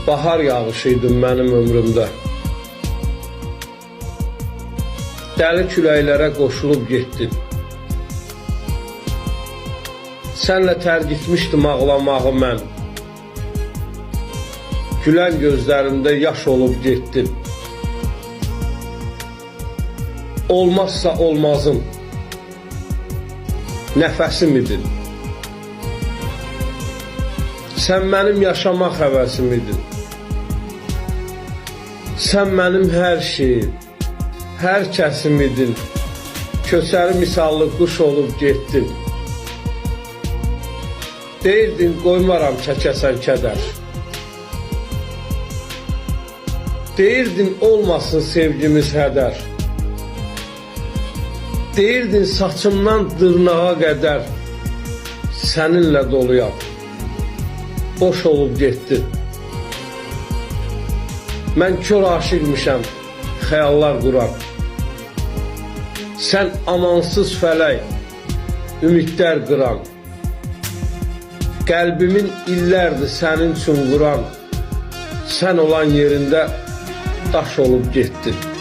bahar yağışıydın mənim ömrümdə. Dəli küləklərə qoşulub getdin. Sənlə tərgitmişdim ağlamağı mən. Gülən gözlərində yaş olub getdin. Olmazsa olmazım, nəfəsim idin. Sən mənim yaşamaq həvəsim idin. Sən mənim hər şeyim, hər kəsim idin. Köçəri misallı quş olub getdin. Deyirdin qoymaram çəkəsən kədər. Deyirdin olmasın sevgimiz hədər. Deyirdin saçımdan dırnağa qədər səninlə doluyam. Boş olub getdin. Mən kör aşıqmışam, xəyallar quran. Sən amansız fələk, ümidlər qıran. Qəlbimin illərdir sənin üçün quran. Sən olan yerində daş olub getdin.